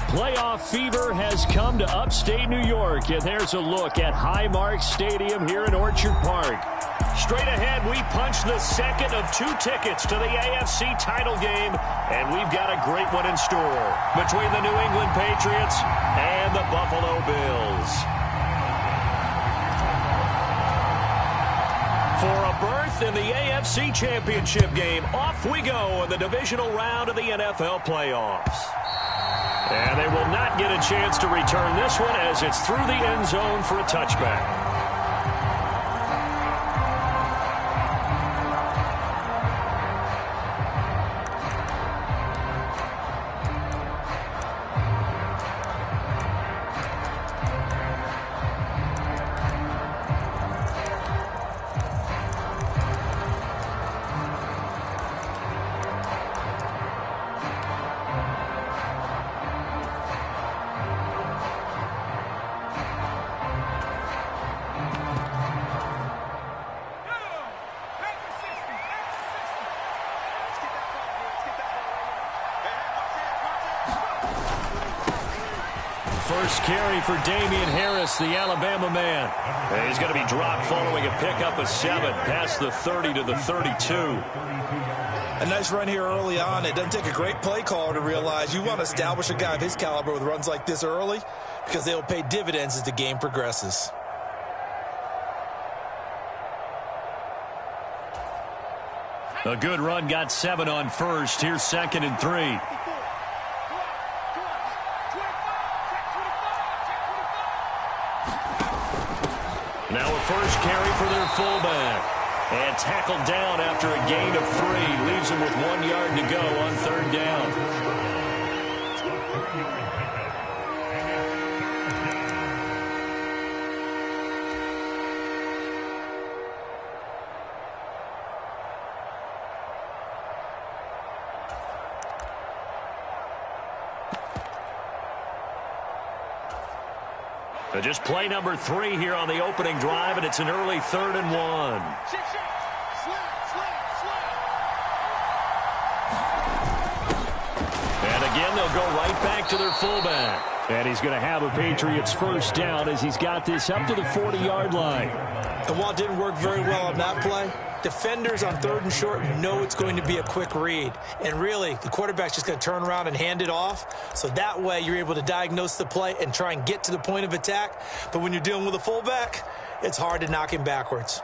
Playoff fever has come to upstate New York, and there's a look at Highmark Stadium here in Orchard Park. Straight ahead, we punch the second of 2 tickets to the AFC title game, and we've got a great one in store between the New England Patriots and the Buffalo Bills. For a berth in the AFC Championship game, off we go in the divisional round of the NFL playoffs. And they will not get a chance to return this one as it's through the end zone for a touchback. First carry for Damian Harris, the Alabama man. And he's going to be dropped following a pickup of 7 past the 30 to the 32. A nice run here early on. It doesn't take a great play caller to realize you want to establish a guy of his caliber with runs like this early because they will pay dividends as the game progresses. A good run, got 7 on first. Here's 2nd and 3. Now a first carry for their fullback. And tackled down after a gain of 3. Leaves him with 1 yard to go on 3rd down. Just play number 3 here on the opening drive, and it's an early 3rd and 1. And again, they'll go right back to their fullback. And he's going to have a Patriots first down as he's got this up to the 40-yard line. And while it didn't work very well on that play, defenders on 3rd and short know it's going to be a quick read. And really, the quarterback's just going to turn around and hand it off. So that way, you're able to diagnose the play and try and get to the point of attack. But when you're dealing with a fullback, it's hard to knock him backwards.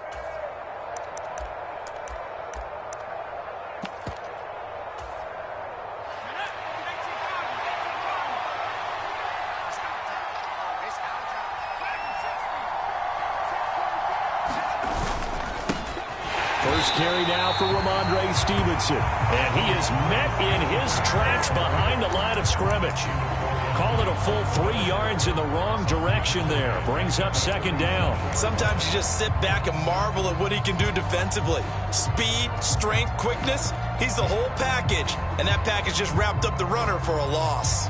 First carry now for Ramondre Stevenson. And he is met in his tracks behind the line of scrimmage. Call it a full 3 yards in the wrong direction there. Brings up 2nd down. Sometimes you just sit back and marvel at what he can do defensively. Speed, strength, quickness. He's the whole package. And that package just wrapped up the runner for a loss.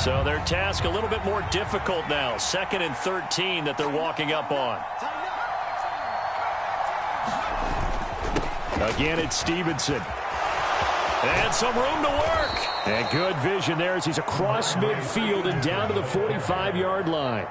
So their task a little bit more difficult now. 2nd and 13 that they're walking up on. Again, it's Stevenson. And some room to work. And good vision there as he's across midfield and down to the 45-yard line.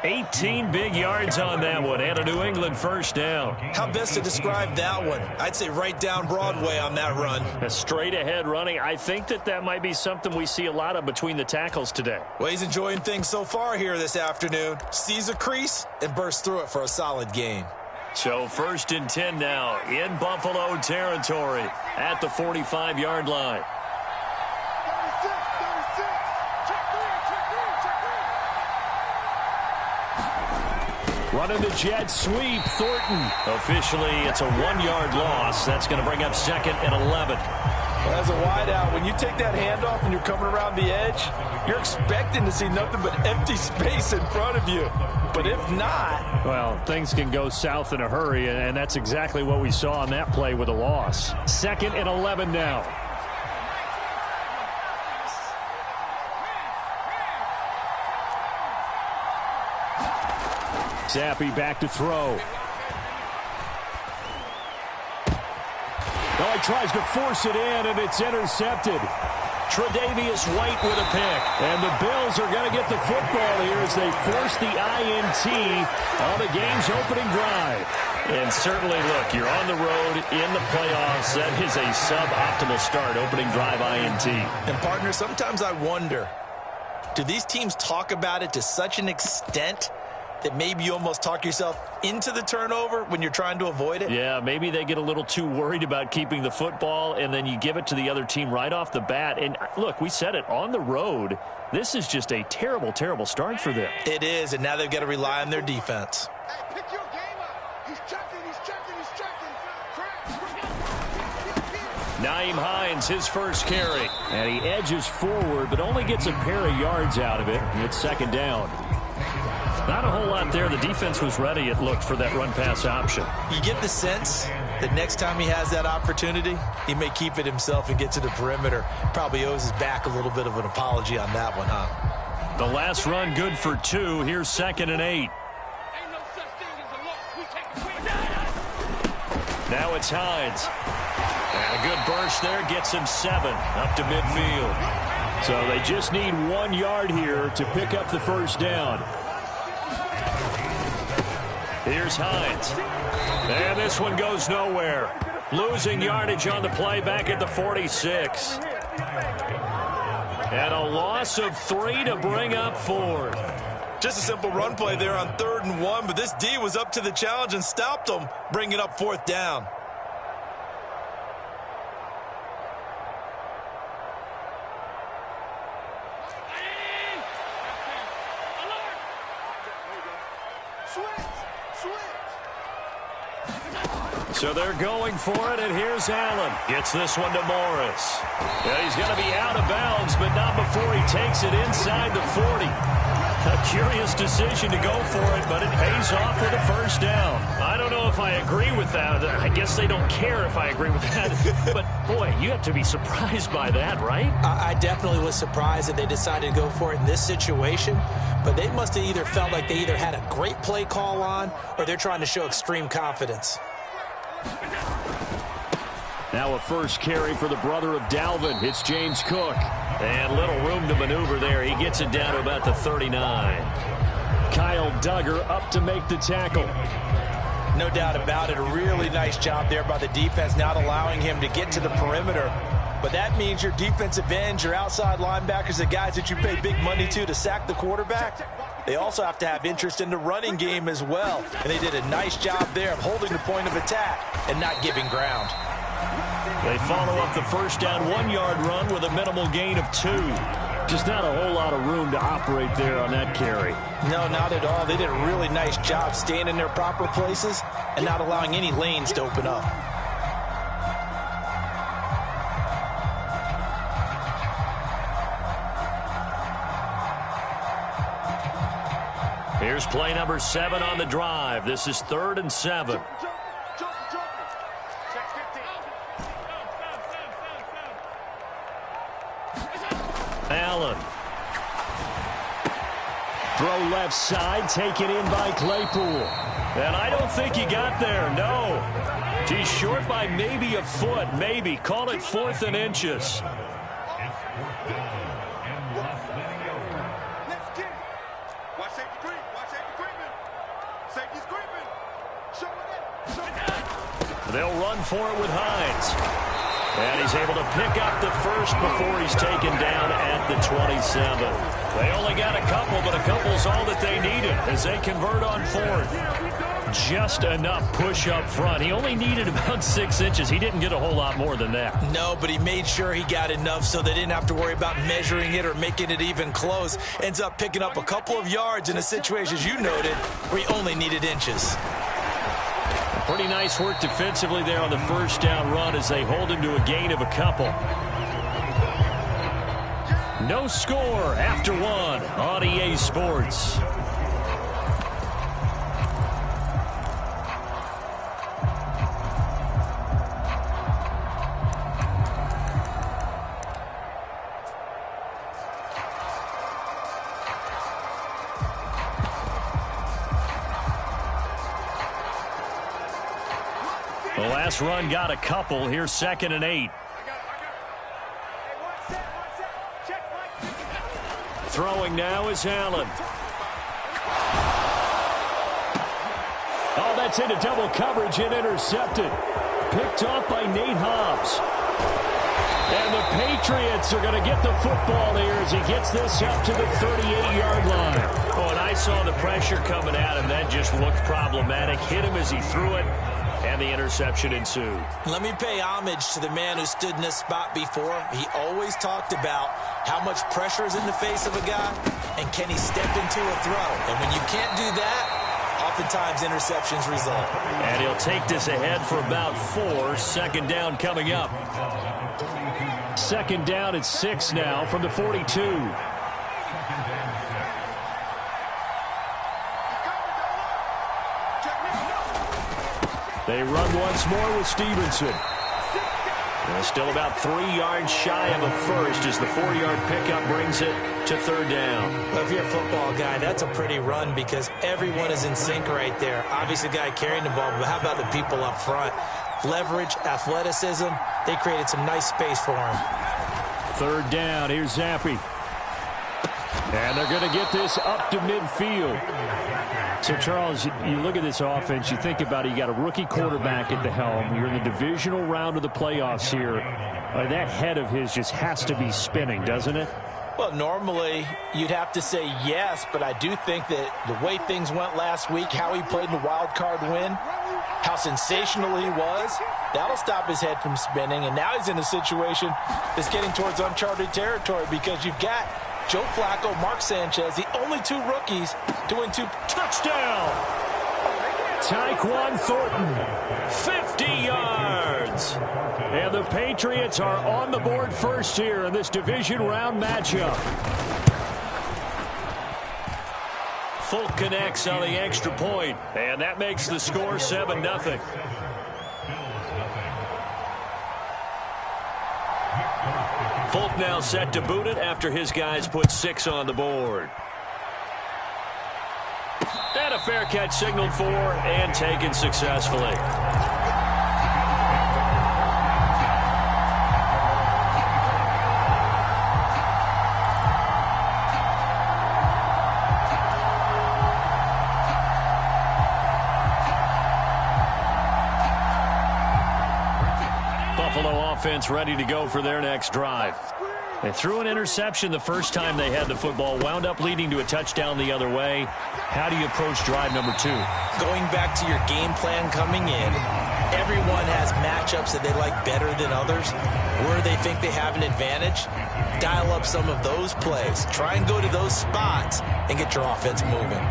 18 big yards on that one and a New England first down. How best to describe that one? I'd say right down Broadway on that run. A straight ahead running. I think that might be something we see a lot of between the tackles today. Well, he's enjoying things so far here this afternoon. Sees a crease and bursts through it for a solid gain. So 1st and 10 now in Buffalo territory at the 45-yard line. Running the jet sweep, Thornton. Officially, it's a 1-yard loss. That's going to bring up 2nd and 11. Well, as a wideout, when you take that handoff and you're coming around the edge, you're expecting to see nothing but empty space in front of you. But if not... Well, things can go south in a hurry, and that's exactly what we saw on that play with a loss. 2nd and 11 now. Zappi back to throw. Oh, he tries to force it in, and it's intercepted. Tre'Davious White with a pick. And the Bills are going to get the football here as they force the INT on the game's opening drive. And certainly, look, you're on the road in the playoffs. That is a suboptimal start, opening drive INT. And, partner, sometimes I wonder, do these teams talk about it to such an extent that maybe you almost talk yourself into the turnover when you're trying to avoid it? Yeah, maybe they get a little too worried about keeping the football, and then you give it to the other team right off the bat. And, look, we said it, on the road, this is just a terrible, terrible start for them. It is, and now they've got to rely on their defense. Hey, pick your game up. He's checking. Nyheim Hines, his first carry. And he edges forward, but only gets a pair of yards out of it. And it's second down. Not a whole lot there. The defense was ready, it looked, for that run-pass option. You get the sense that next time he has that opportunity, he may keep it himself and get to the perimeter. Probably owes his back a little bit of an apology on that one, huh? The last run good for 2. Here's 2nd and 8. Now it's Hines. And a good burst there gets him 7 up to midfield. So they just need 1 yard here to pick up the first down. Here's Hines. And this one goes nowhere. Losing yardage on the play back at the 46. And a loss of 3 to bring up 4th. Just a simple run play there on 3rd and 1, but this D was up to the challenge and stopped them, bringing up 4th down. So they're going for it, and here's Allen. Gets this one to Morris. Yeah, he's going to be out of bounds, but not before he takes it inside the 40. A curious decision to go for it, but it pays off with a first down. I don't know if I agree with that. I guess they don't care if I agree with that. But, boy, you have to be surprised by that, right? I definitely was surprised that they decided to go for it in this situation. But they must have either felt like they either had a great play call on or they're trying to show extreme confidence. Now a first carry for the brother of Dalvin. It's James Cook. And little room to maneuver there. He gets it down to about the 39. Kyle Duggar up to make the tackle. No doubt about it. A really nice job there by the defense, not allowing him to get to the perimeter. But that means your defensive ends, your outside linebackers, the guys that you pay big money to sack the quarterback, they also have to have interest in the running game as well. And they did a nice job there of holding the point of attack and not giving ground. They follow up the first down 1-yard run with a minimal gain of 2. Just not a whole lot of room to operate there on that carry. No, not at all. They did a really nice job staying in their proper places and not allowing any lanes to open up. Here's play number 7 on the drive. This is 3rd and 7. Allen. Throw left side, taken in by Claypool. And I don't think he got there, no. He's short by maybe a foot, maybe. Call it 4th and inches. They'll run for it with Hines. And he's able to pick up the first before he's taken down at the 27. They only got a couple, but a couple's all that they needed as they convert on 4th. Just enough push up front. He only needed about 6 inches. He didn't get a whole lot more than that. No, but he made sure he got enough so they didn't have to worry about measuring it or making it even close. Ends up picking up a couple of yards in a situation, as you noted, where he only needed inches. Pretty nice work defensively there on the first down run as they hold him to a gain of a couple. No score after 1 on EA Sports. The last run got a couple. Here's 2nd and 8. Throwing now is Allen. Oh, that's into double coverage and intercepted. Picked off by Nate Hobbs. And the Patriots are going to get the football here as he gets this up to the 38-yard line. Oh, and I saw the pressure coming at him. That just looked problematic. Hit him as he threw it, and the interception ensued. Let me pay homage to the man who stood in this spot before. He always talked about how much pressure is in the face of a guy, and can he step into a throw. And when you can't do that, oftentimes interceptions result. And he'll take this ahead for about 4. 2nd down coming up. 2nd down at 6 now from the 42. They run once more with Stevenson. Still about 3 yards shy of a first as the 4-yard pickup brings it to 3rd down. Well, if you're a football guy, that's a pretty run because everyone is in sync right there. Obviously, the guy carrying the ball, but how about the people up front? Leverage, athleticism, they created some nice space for him. 3rd down, here's Zappi. And they're going to get this up to midfield. So, Charles, you look at this offense, you think about it, you got a rookie quarterback at the helm. You're in the divisional round of the playoffs here. That head of his just has to be spinning, doesn't it? Well, normally you'd have to say yes, but I do think that the way things went last week, how he played in the wild card win, how sensational he was, that'll stop his head from spinning. And now he's in a situation that's getting towards uncharted territory because you've got Joe Flacco, Mark Sanchez, the only 2 rookies doing 2 touchdowns. Tyquan Thornton, 50 yards. And the Patriots are on the board first here in this division round matchup. Folk connects on the extra point, and that makes the score 7-0. Folk now set to boot it after his guys put 6 on the board. And a fair catch signaled for and taken successfully. Buffalo offense ready to go for their next drive. They threw an interception the first time they had the football, wound up leading to a touchdown the other way. How do you approach drive number 2? Going back to your game plan coming in, everyone has matchups that they like better than others. Where they think they have an advantage, dial up some of those plays. Try and go to those spots and get your offense moving.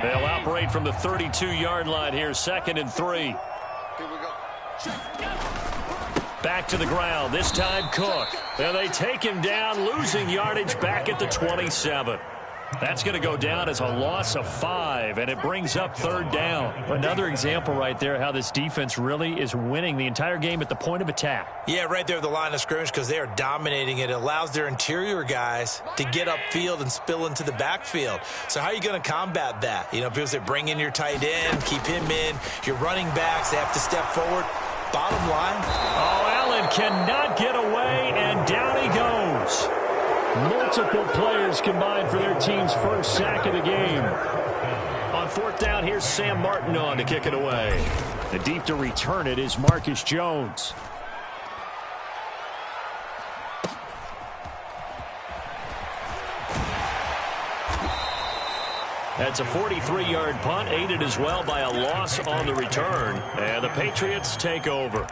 They'll operate from the 32-yard line here, 2nd and 3. Here we go. Back to the ground, this time Cook. And they take him down, losing yardage back at the 27. That's going to go down as a loss of 5, and it brings up 3rd down. Another example right there how this defense really is winning the entire game at the point of attack. Yeah, right there at the line of scrimmage because they are dominating it. It allows their interior guys to get upfield and spill into the backfield. So how are you going to combat that? You know, people say bring in your tight end, keep him in. Your running backs, they have to step forward. Bottom line. Oh, Allen cannot get away, and down he goes. Multiple players combined for their team's first sack of the game. On 4th down, here's Sam Martin on to kick it away. The deep to return it is Marcus Jones. That's a 43-yard punt, aided as well by a loss on the return. And the Patriots take over.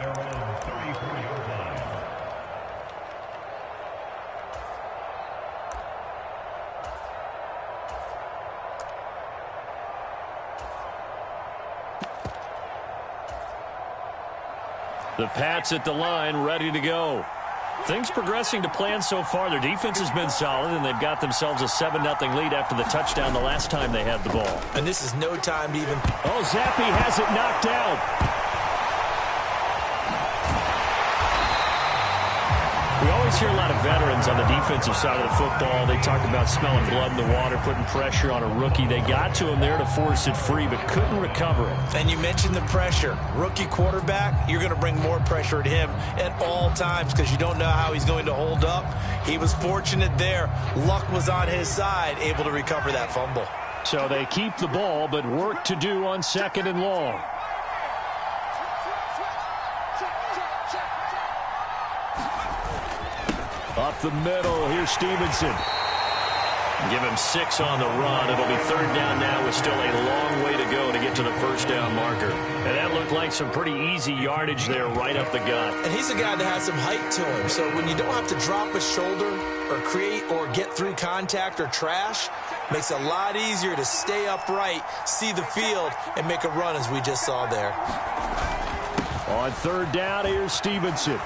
The Pats at the line, ready to go. Things progressing to plan so far. Their defense has been solid, and they've got themselves a 7-0 lead after the touchdown the last time they had the ball. And this is no time to even... Oh, Zappi has it knocked out. We always hear a lot of veterans on the defensive side of the football. They talk about smelling blood in the water, putting pressure on a rookie. They got to him there to force it free, but couldn't recover it. And you mentioned the pressure. Rookie quarterback, you're going to bring more pressure at him at all times because you don't know how he's going to hold up. He was fortunate there. Luck was on his side, able to recover that fumble. So they keep the ball, but work to do on 2nd and long. Up the middle, here's Stevenson. Give him 6 on the run. It'll be 3rd down now with still a long way to go to get to the 1st down marker. And that looked like some pretty easy yardage there right up the gut. And he's a guy that has some height to him. So when you don't have to drop a shoulder or create or get through contact or trash, makes it a lot easier to stay upright, see the field, and make a run as we just saw there. On 3rd down, here's Stevenson.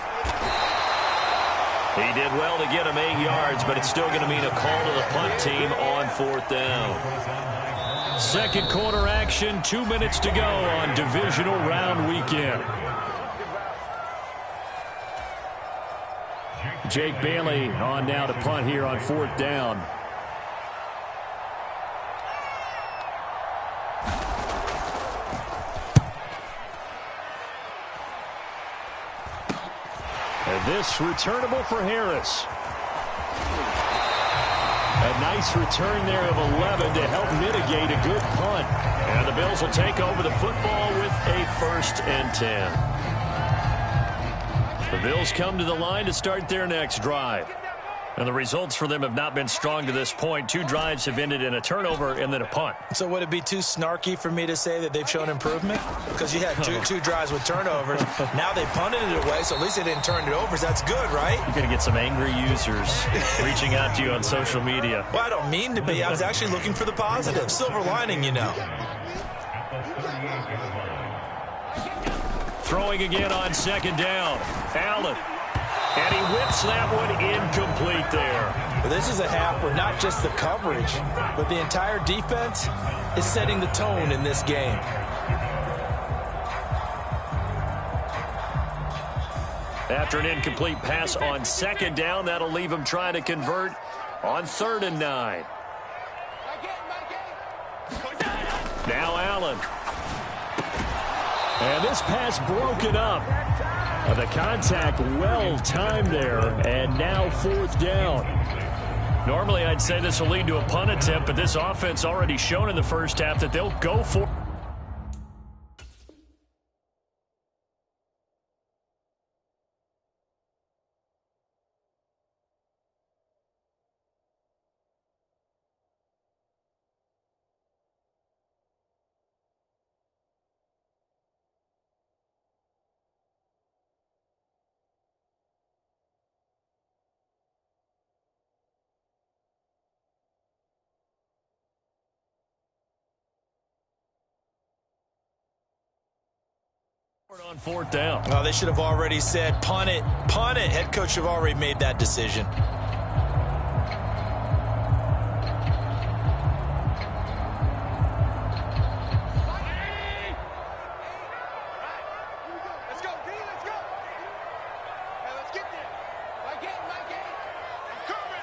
He did well to get him 8 yards, but it's still going to mean a call to the punt team on 4th down. Second quarter action, 2 minutes to go on divisional round weekend. Jake Bailey on now to punt here on 4th down. This returnable for Harris. A nice return there of 11 to help mitigate a good punt. And the Bills will take over the football with a 1st and 10. The Bills come to the line to start their next drive. And the results for them have not been strong to this point. 2 drives have ended in a turnover and then a punt. So would it be too snarky for me to say that they've shown improvement? Because you had two drives with turnovers. Now they punted it away, so at least they didn't turn it over. So that's good, right? You're going to get some angry users reaching out to you on social media. Well, I don't mean to be. I was actually looking for the positive. Silver lining, you know. Throwing again on 2nd down. Allen. And he whips that one incomplete there. This is a half where not just the coverage, but the entire defense is setting the tone in this game. After an incomplete pass on 2nd down, that'll leave him trying to convert on 3rd and 9. Now Allen. And this pass broken up. The contact well timed there, and now 4th down. Normally I'd say this will lead to a punt attempt, but this offense already shown in the first half that they'll go for. On 4th down. Oh, they should have already said punt it, punt it. Head coach should have already made that decision. Let's go, D, let's go. Hey, let's get there. My game. I'm coming.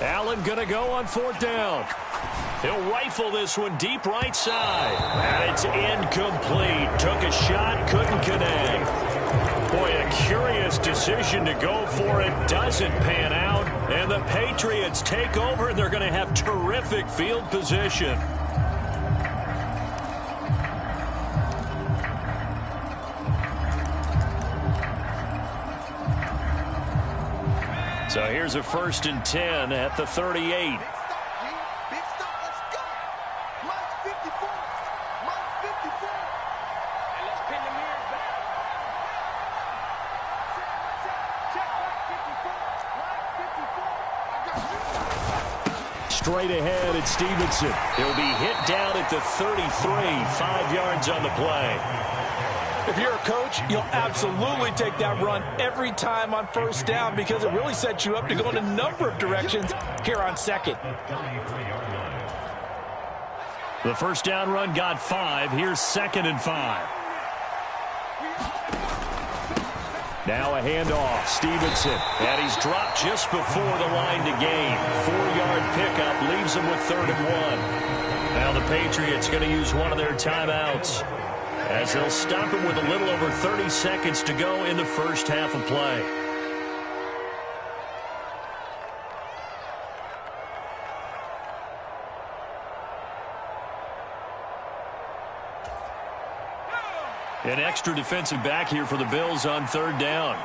Allen going to go on 4th down. He'll rifle this one deep right side. And it's incomplete. Took a shot, couldn't connect. Boy, a curious decision to go for it. Doesn't pan out. And the Patriots take over, and they're going to have terrific field position. So here's a 1st and 10 at the 38. Big stop, let's go. Minus 54. Minus 54. straight ahead at Stevenson. He'll be hit down at the 33, 5 yards on the play. If you're a coach, you'll absolutely take that run every time on first down because it really sets you up to go in a number of directions here on second. The first down run got 5. Here's 2nd and 5. Now a handoff. Stevenson. And he's dropped just before the line to gain. 4-yard pickup leaves him with 3rd and 1. Now the Patriots going to use one of their timeouts, as they'll stop him with a little over 30 seconds to go in the first half of play. An extra defensive back here for the Bills on 3rd down.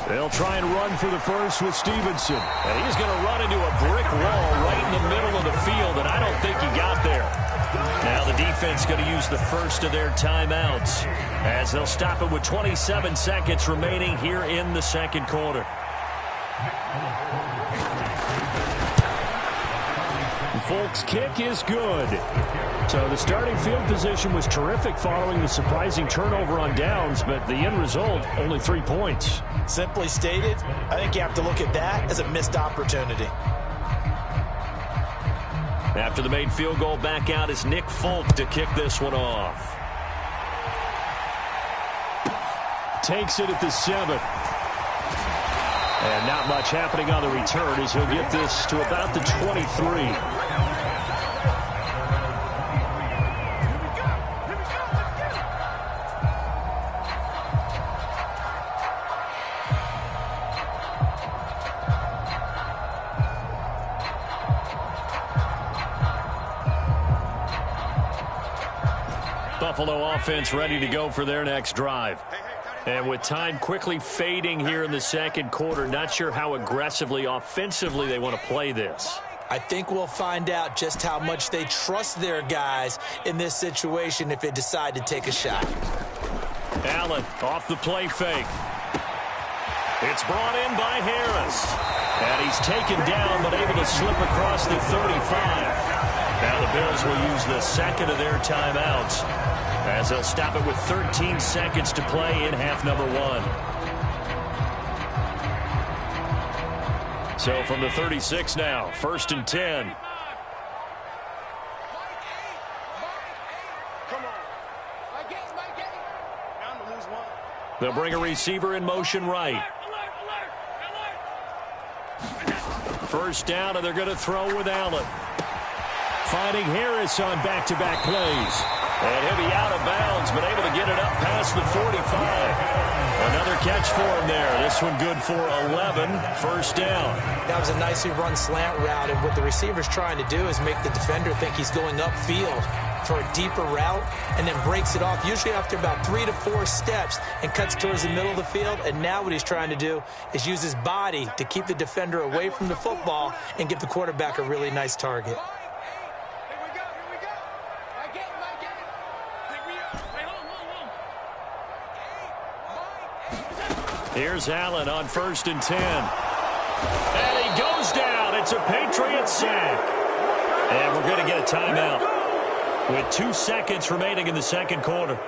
They'll try and run for the first with Stevenson. And he's going to run into a brick wall right in the middle of the field, and I don't think he got there. Now the defense going to use the first of their timeouts, as they'll stop it with 27 seconds remaining here in the second quarter. Folk's kick is good. So the starting field position was terrific following the surprising turnover on downs, but the end result, only 3 points. Simply stated, I think you have to look at that as a missed opportunity. After the made field goal, back out is Nick Folk to kick this one off. Takes it at the 7. And not much happening on the return as he'll get this to about the 23. Buffalo offense ready to go for their next drive. And with time quickly fading here in the second quarter, not sure how aggressively, offensively they want to play this. I think we'll find out just how much they trust their guys in this situation if they decide to take a shot. Allen off the play fake. It's brought in by Harris. And he's taken down but able to slip across the 35. Now the Bills will use the second of their timeouts, as they'll stop it with 13 seconds to play in half number 1. So from the 36 now, 1st and 10. They'll bring a receiver in motion right. First down, and they're going to throw with Allen. Finding Harris on back-to-back plays. And he'll be out of bounds, but able to get it up past the 45. Another catch for him there. This one good for 11. First down. That was a nicely run slant route, and what the receiver's trying to do is make the defender think he's going upfield for a deeper route, and then breaks it off, usually after about 3 to 4 steps, and cuts towards the middle of the field. And now what he's trying to do is use his body to keep the defender away from the football and give the quarterback a really nice target. Here's Allen on 1st and 10. And he goes down. It's a Patriots sack. And we're going to get a timeout with 2 seconds remaining in the second quarter.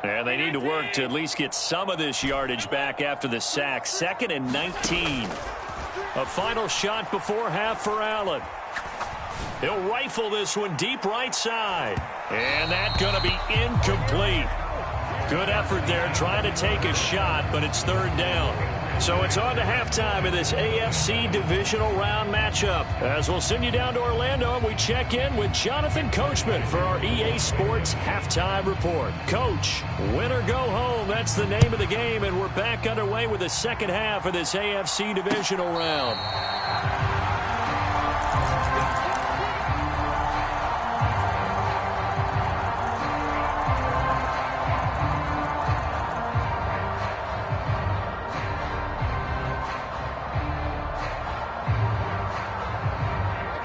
And they need to work to at least get some of this yardage back after the sack. 2nd and 19. A final shot before half for Allen. He'll rifle this one deep right side. And that's going to be incomplete. Good effort there trying to take a shot, but it's 3rd down. So it's on to halftime of this AFC Divisional Round matchup, as we'll send you down to Orlando and we check in with Jonathan Coachman for our EA Sports Halftime Report. Coach, win or go home, that's the name of the game, and we're back underway with the second half of this AFC Divisional Round.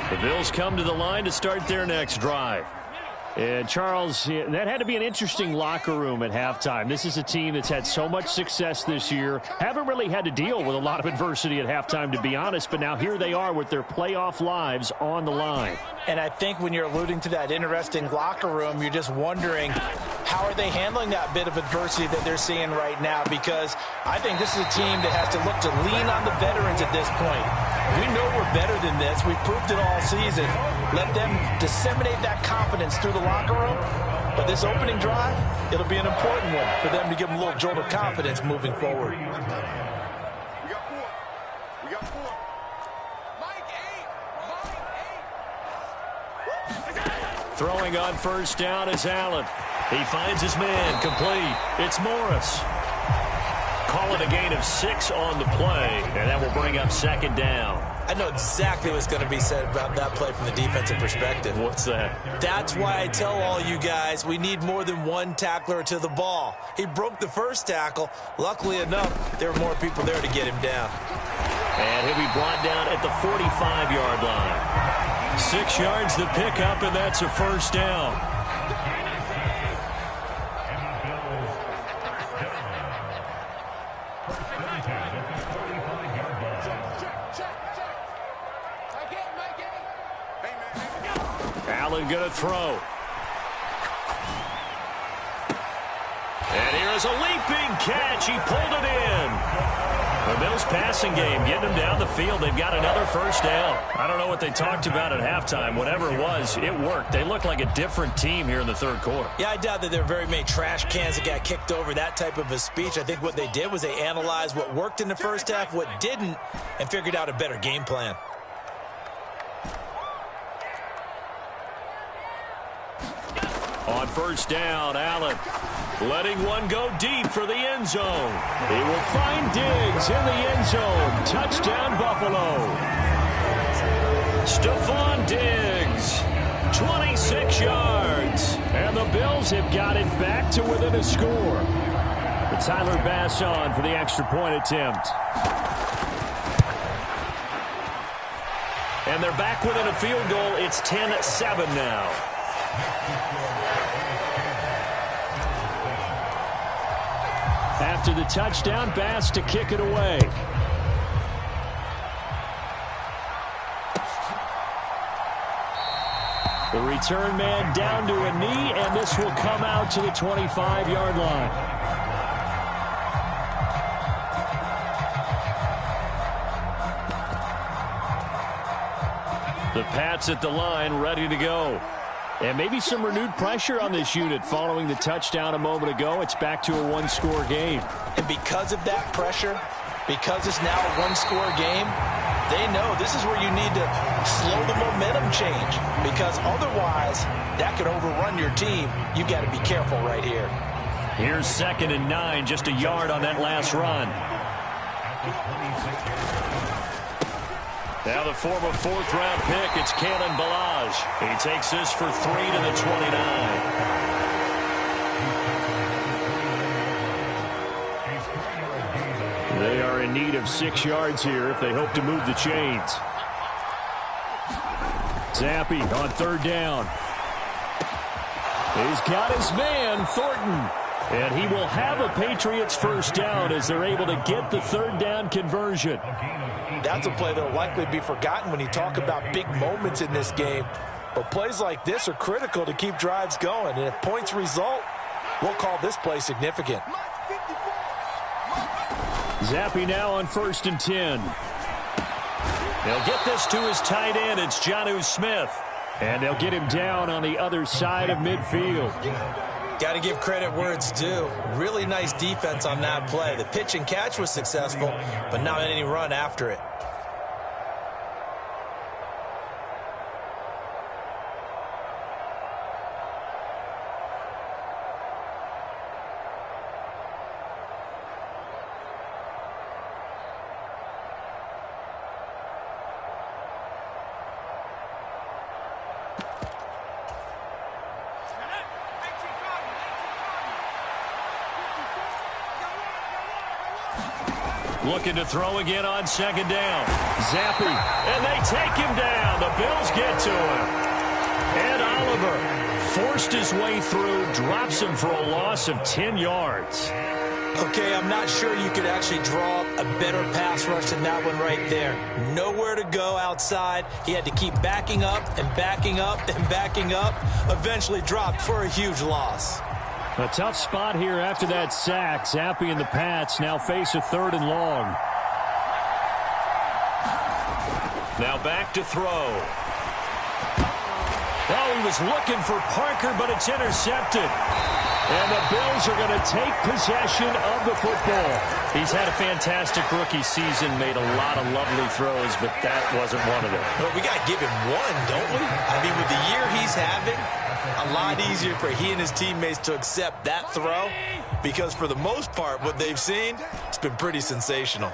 The Bills come to the line to start their next drive. And, Charles, that had to be an interesting locker room at halftime. This is a team that's had so much success this year. Haven't really had to deal with a lot of adversity at halftime, to be honest. But now here they are with their playoff lives on the line. And I think when you're alluding to that interesting locker room, you're just wondering, how are they handling that bit of adversity that they're seeing right now? Because I think this is a team that has to look to lean on the veterans at this point. We know we're better than this. We've proved it all season. Let them disseminate that confidence through the locker room. But this opening drive, it'll be an important one for them to give them a little jolt of confidence moving forward. We got four. We got four. Mike 8. Throwing on first down is Allen. He finds his man, complete. It's Morris. Call it a gain of 6 on the play, and that will bring up second down. I know exactly what's going to be said about that play from the defensive perspective. What's that? That's why I tell all you guys we need more than one tackler to the ball. He broke the first tackle. Luckily enough, there were more people there to get him down. And he'll be brought down at the 45-yard line. 6 yards the pickup, and that's a first down. Allen going to throw. And here's a leaping catch. He pulled it in. The Bills passing game, getting them down the field. They've got another first down. I don't know what they talked about at halftime. Whatever it was, it worked. They look like a different team here in the third quarter. Yeah, I doubt that there are very many trash cans that got kicked over, that type of a speech. I think what they did was they analyzed what worked in the first half, what didn't, and figured out a better game plan. On first down, Allen letting one go deep for the end zone. He will find Diggs in the end zone. Touchdown, Buffalo. Stephon Diggs, 26 yards. And the Bills have got it back to within a score. But Tyler Bass on for the extra point attempt. And they're back within a field goal. It's 10-7 now. After the touchdown, Bass to kick it away. The return man down to a knee, and this will come out to the 25-yard line. The Pats at the line, ready to go. And maybe some renewed pressure on this unit following the touchdown a moment ago. It's back to a one-score game. And because of that pressure, because it's now a one-score game, they know this is where you need to slow the momentum change. Because otherwise, that could overrun your team. You've got to be careful right here. Here's 2nd and 9, just a yard on that last run. Now the former 4th-round pick, it's Kalen Ballage. He takes this for 3 to the 29. They are in need of 6 yards here if they hope to move the chains. Zappi on 3rd down. He's got his man, Thornton. And he will have a Patriots first down as they're able to get the 3rd down conversion. That's a play that will likely be forgotten when you talk about big moments in this game. But plays like this are critical to keep drives going. And if points result, we'll call this play significant. Zappi now on 1st and 10. They'll get this to his tight end. It's Jonnu Smith. And they'll get him down on the other side of midfield. Got to give credit where it's due. Really nice defense on that play. The pitch and catch was successful, but not any run after it. Looking to throw again on 2nd down. Zappi, and they take him down. The Bills get to him. And Oliver forced his way through, drops him for a loss of 10 yards. Okay, I'm not sure you could actually draw up a better pass rush than that one right there. Nowhere to go outside. He had to keep backing up and backing up and backing up. Eventually dropped for a huge loss. A tough spot here after that sack. Zappi and the Pats now face a 3rd and long. Now back to throw. Oh, he was looking for Parker, but it's intercepted. And the Bills are going to take possession of the football. He's had a fantastic rookie season, made a lot of lovely throws, but that wasn't one of them. But we got to give him one, don't we? I mean, with the year he's having, a lot easier for he and his teammates to accept that throw, because for the most part, what they've seen, it's been pretty sensational.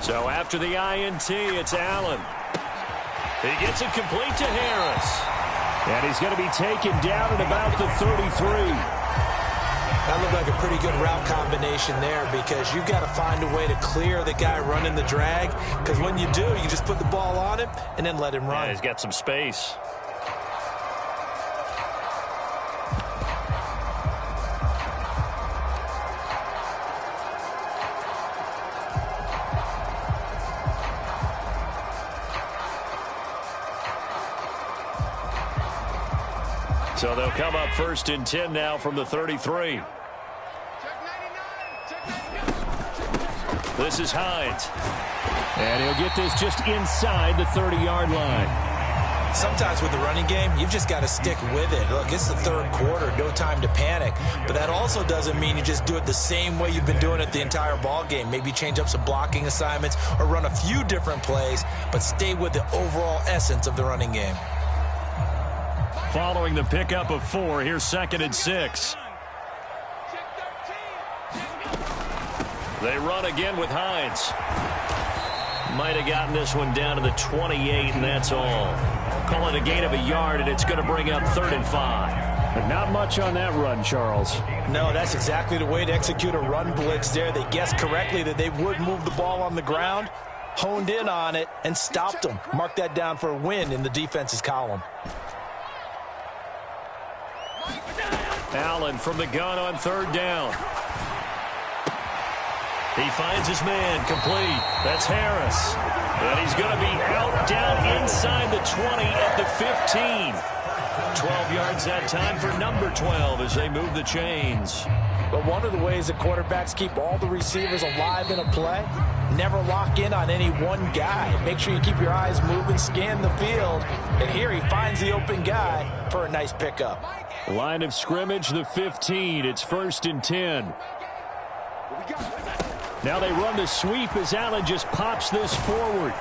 So after the INT, it's Allen. He gets it complete to Harris. And he's going to be taken down at about the 33. That looked like a pretty good route combination there, because you've got to find a way to clear the guy running the drag, because when you do, you just put the ball on him and then let him run. Yeah, he's got some space. So they'll come up 1st and 10 now from the 33. This is Hines. And he'll get this just inside the 30-yard line. Sometimes with the running game, you've just got to stick with it. Look, it's the 3rd quarter, no time to panic. But that also doesn't mean you just do it the same way you've been doing it the entire ball game. Maybe change up some blocking assignments or run a few different plays, but stay with the overall essence of the running game. Following the pickup of 4, here's 2nd and 6. They run again with Hines. Might have gotten this one down to the 28, and that's all. Call it a gain of a yard, and it's going to bring up 3rd and 5. But not much on that run, Charles. No, that's exactly the way to execute a run blitz there. They guessed correctly that they would move the ball on the ground, honed in on it, and stopped them. Mark that down for a win in the defense's column. Allen from the gun on 3rd down. He finds his man complete. That's Harris. And he's going to be out down inside the 20 at the 15. 12 yards that time for number 12 as they move the chains. But one of the ways that quarterbacks keep all the receivers alive in a play, never lock in on any one guy. Make sure you keep your eyes moving, scan the field. And here he finds the open guy for a nice pickup. Line of scrimmage, the 15. It's 1st and 10. Now they run the sweep as Allen just pops this forward.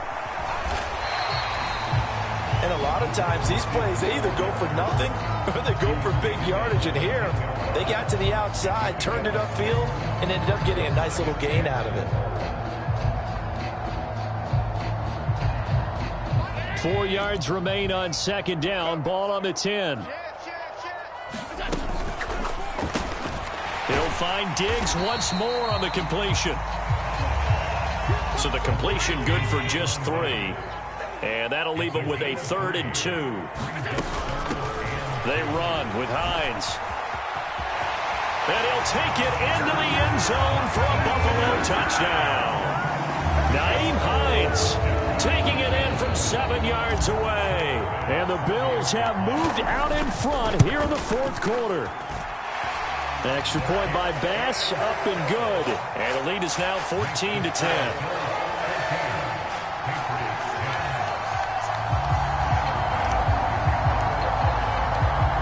And a lot of times these plays, they either go for nothing or they go for big yardage. And here, they got to the outside, turned it upfield, and ended up getting a nice little gain out of it. 4 yards remain on 2nd down. Ball on the 10. He'll find Diggs once more on the completion. So the completion good for just 3. And that'll leave them with a 3rd and 2. They run with Hines. And he'll take it into the end zone for a Buffalo touchdown. Nyheim Hines taking it in from 7 yards away. And the Bills have moved out in front here in the 4th quarter. Extra point by Bass, up and good. And the lead is now 14-10.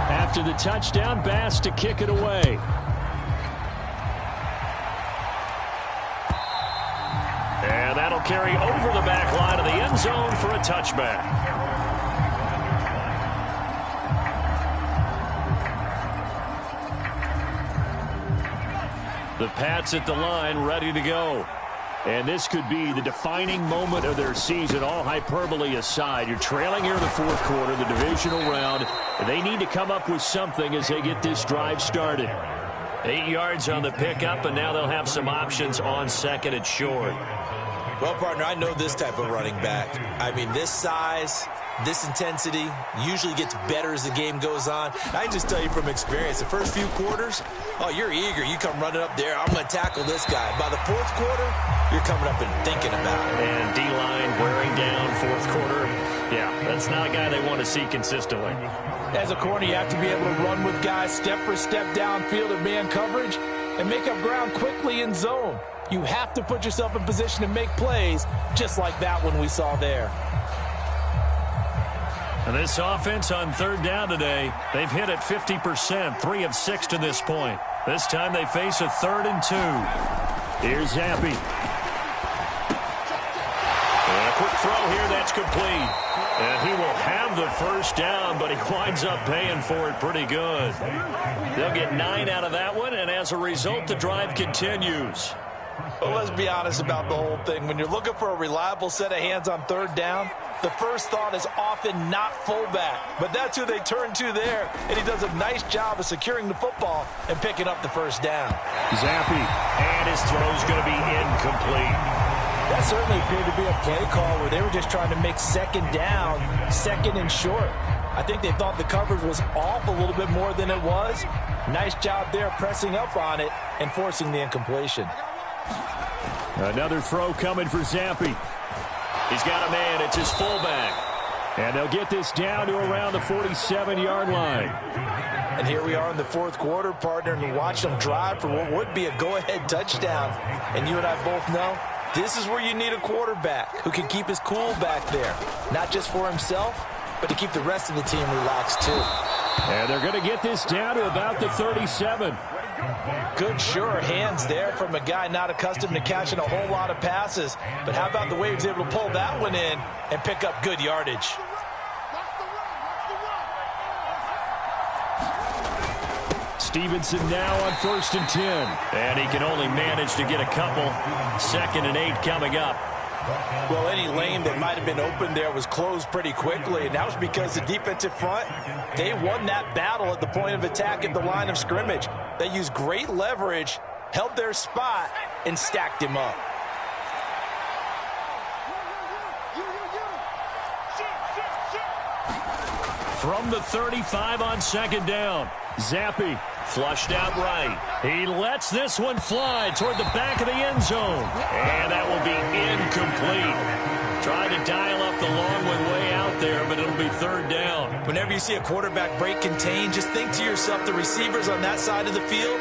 After the touchdown, Bass to kick it away. And that'll carry over the back line of the end zone for a touchback. The Pats at the line, ready to go. And this could be the defining moment of their season, all hyperbole aside. You're trailing here in the 4th quarter, the divisional round. They need to come up with something as they get this drive started. 8 yards on the pickup, and now they'll have some options on second and short. Well, partner, I know this type of running back. I mean, this size, this intensity usually gets better as the game goes on. I can just tell you from experience, the first few quarters, oh, you're eager. You come running up there, I'm going to tackle this guy. By the fourth quarter, you're coming up and thinking about it. And D-line wearing down fourth quarter. Yeah, that's not a guy they want to see consistently. As a corner, you have to be able to run with guys step for step downfield in man coverage and make up ground quickly in zone. You have to put yourself in position to make plays, just like that one we saw there. And this offense on third down today, they've hit it 50%, 3 of 6 to this point. This time they face a 3rd and 2. Here's Zappe. And a quick throw here, that's complete. And he will have the first down, but he winds up paying for it pretty good. They'll get 9 out of that one, and as a result, the drive continues. Well, let's be honest about the whole thing. When you're looking for a reliable set of hands on third down, the first thought is often not fullback. But that's who they turn to there, and he does a nice job of securing the football and picking up the first down. Zappe, and his throw's going to be incomplete. That certainly appeared to be a play call where they were just trying to make second down, second and short. I think they thought the coverage was off a little bit more than it was. Nice job there pressing up on it and forcing the incompletion. Another throw coming for Zappe. He's got a man. It's his fullback. And they'll get this down to around the 47-yard line. And here we are in the fourth quarter, partner, and watch them drive for what would be a go-ahead touchdown. And you and I both know this is where you need a quarterback who can keep his cool back there. Not just for himself, but to keep the rest of the team relaxed too. And they're going to get this down to about the 37. Good, sure hands there from a guy not accustomed to catching a whole lot of passes. But how about the way he was able to pull that one in and pick up good yardage? Stevenson now on 1st and 10. And he can only manage to get a couple. 2nd and 8 coming up. Well, any lane that might have been open there was closed pretty quickly, and that was because the defensive front, they won that battle at the point of attack at the line of scrimmage. They used great leverage, held their spot, and stacked him up. From the 35 on 2nd down, Zappe flushed out right. He lets this one fly toward the back of the end zone. And that will be incomplete. Trying to dial up the long one way out there, but it'll be 3rd down. Whenever you see a quarterback break contain, just think to yourself, the receivers on that side of the field,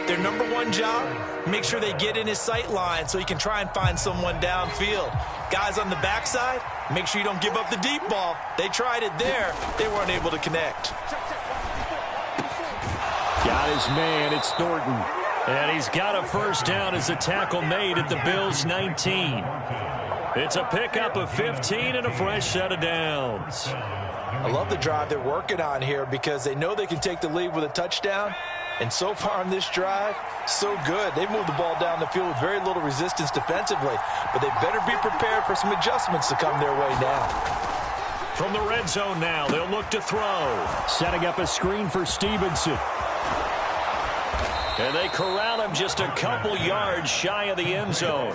their number one job, make sure they get in his sight line so he can try and find someone downfield. Guys on the backside, make sure you don't give up the deep ball. They tried it there. They weren't able to connect. Got his man, it's Thornton. And he's got a first down as a tackle made at the Bills' 19. It's a pickup of 15 and a fresh set of downs. I love the drive they're working on here because they know they can take the lead with a touchdown. And so far on this drive, so good. They've moved the ball down the field with very little resistance defensively. But they better be prepared for some adjustments to come their way now. From the red zone now, they'll look to throw. Setting up a screen for Stevenson. And they corral him just a couple yards shy of the end zone.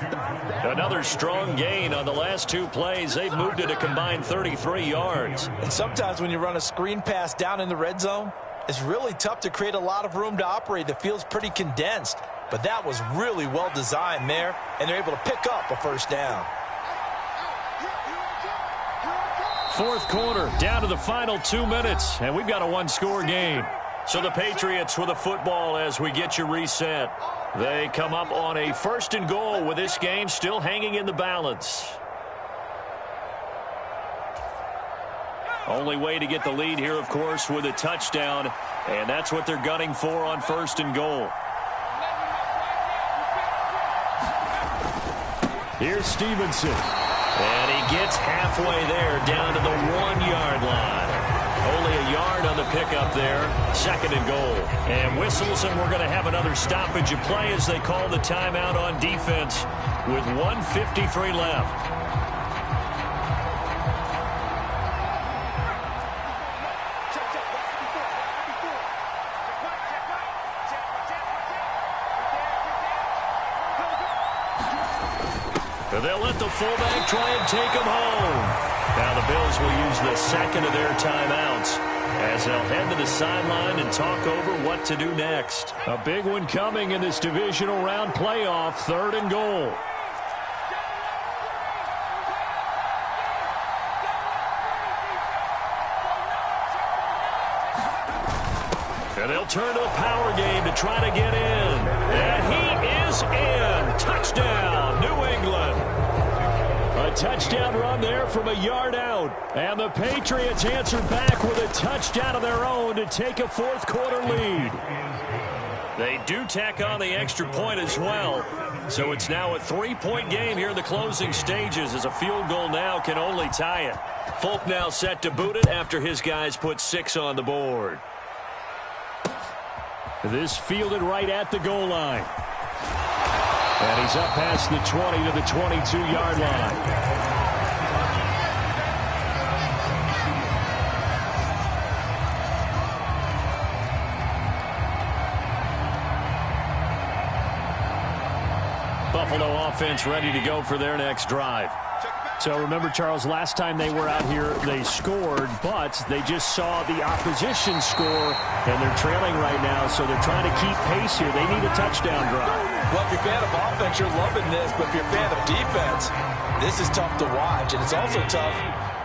Another strong gain on the last 2 plays. They've moved it a combined 33 yards. And sometimes when you run a screen pass down in the red zone, it's really tough to create a lot of room to operate. The field's pretty condensed. But that was really well designed there, and they're able to pick up a first down. Fourth quarter, down to the final 2 minutes, and we've got a 1-score game. So the Patriots with a football as we get you reset. They come up on a 1st and goal with this game still hanging in the balance. Only way to get the lead here, of course, with a touchdown, and that's what they're gunning for on 1st and goal. Here's Stevenson. And he gets halfway there down to the 1-yard line. Only a yard on the pickup there. 2nd and goal. And whistles, and we're going to have another stoppage of play as they call the timeout on defense with 1:53 left. They'll let the fullback try and take him home. Now the Bills will use the second of their timeouts as they'll head to the sideline and talk over what to do next. A big one coming in this divisional round playoff, 3rd and goal. And they'll turn to the power game to try to get in. And he is in. Touchdown, New England. A touchdown run there from a yard out. And the Patriots answered back with a touchdown of their own to take a 4th quarter lead. They do tack on the extra point as well. So it's now a 3-point game here in the closing stages as a field goal now can only tie it. Folk now set to boot it after his guys put 6 on the board. This fielded right at the goal line. And he's up past the 20 to the 22-yard line. Buffalo offense ready to go for their next drive. So remember, Charles, last time they were out here, they scored, but they just saw the opposition score, and they're trailing right now, so they're trying to keep pace here. They need a touchdown drive. Well, if you're a fan of offense, you're loving this, but if you're a fan of defense, this is tough to watch, and it's also tough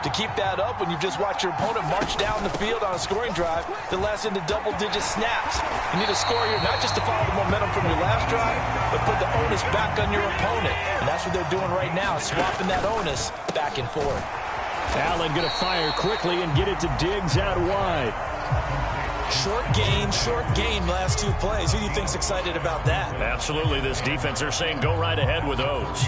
to keep that up when you've just watched your opponent march down the field on a scoring drive that lasts into double-digit snaps. You need to score here not just to follow the momentum from your last drive, but put the onus back on your opponent. And that's what they're doing right now, swapping that onus back and forth. Allen going to fire quickly and get it to Diggs out wide. Short gain last 2 plays. Who do you think's excited about that? Absolutely, this defense, they're saying go right ahead with those.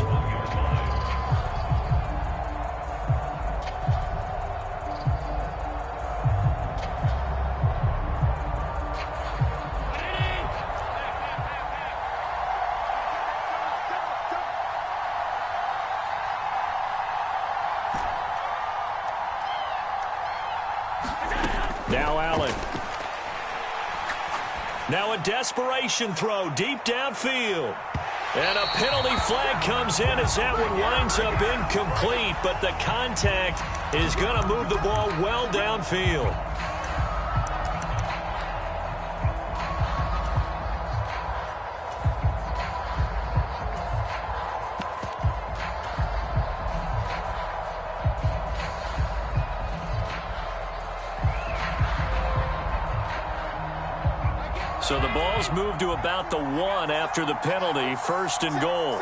Now Allen. Now a desperation throw deep downfield. And a penalty flag comes in as that one winds up incomplete, but the contact is going to move the ball well downfield. So the ball's moved to about the 1 after the penalty, 1st and goal.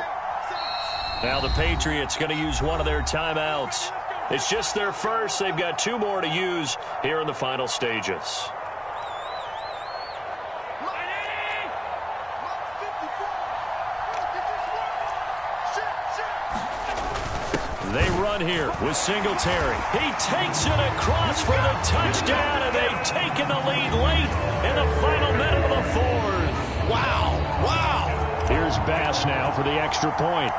Now the Patriots going to use one of their timeouts. It's just their first. They've got 2 more to use here in the final stages. They run here with Singletary. He takes it across for the touchdown, and they've taken the lead late in the final minute of the 4th. Wow. Here's Bass now for the extra point.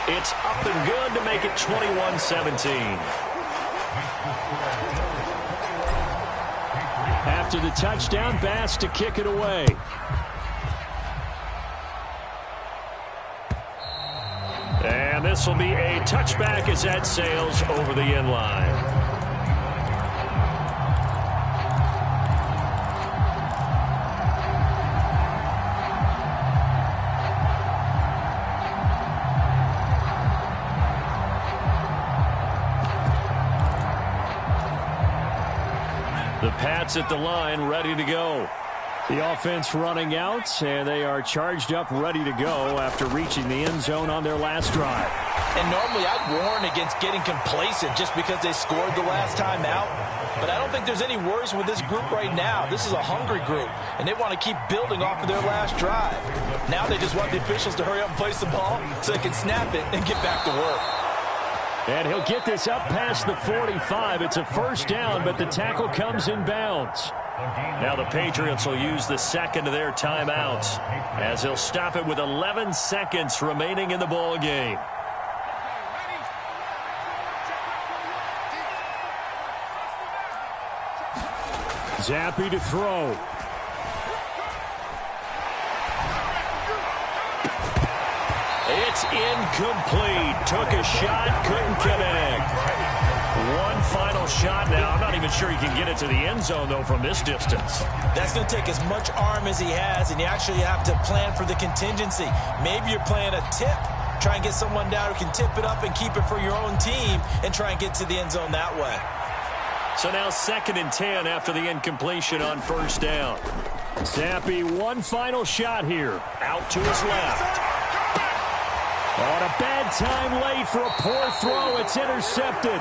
It's up and good to make it 21-17. After the touchdown, Bass to kick it away. And this will be a touchback as that sails over the end line. The Pats at the line, ready to go. The offense running out, and they are charged up, ready to go after reaching the end zone on their last drive. And normally I'd warn against getting complacent just because they scored the last time out. But I don't think there's any worries with this group right now. This is a hungry group, and they want to keep building off of their last drive. Now they just want the officials to hurry up and place the ball so they can snap it and get back to work. And he'll get this up past the 45. It's a first down, but the tackle comes in bounds. Now the Patriots will use the second of their timeouts as they'll stop it with 11 seconds remaining in the ball game. Zappe to throw. It's incomplete. Took a shot, couldn't connect. One final shot now. I'm not even sure he can get it to the end zone, though, from this distance. That's going to take as much arm as he has, and you actually have to plan for the contingency. Maybe you're playing a tip. Try and get someone down who can tip it up and keep it for your own team and try and get to the end zone that way. So now 2nd and 10 after the incompletion on first down. Zappi, one final shot here. Out to his left. On a bad time late for a poor throw. It's intercepted.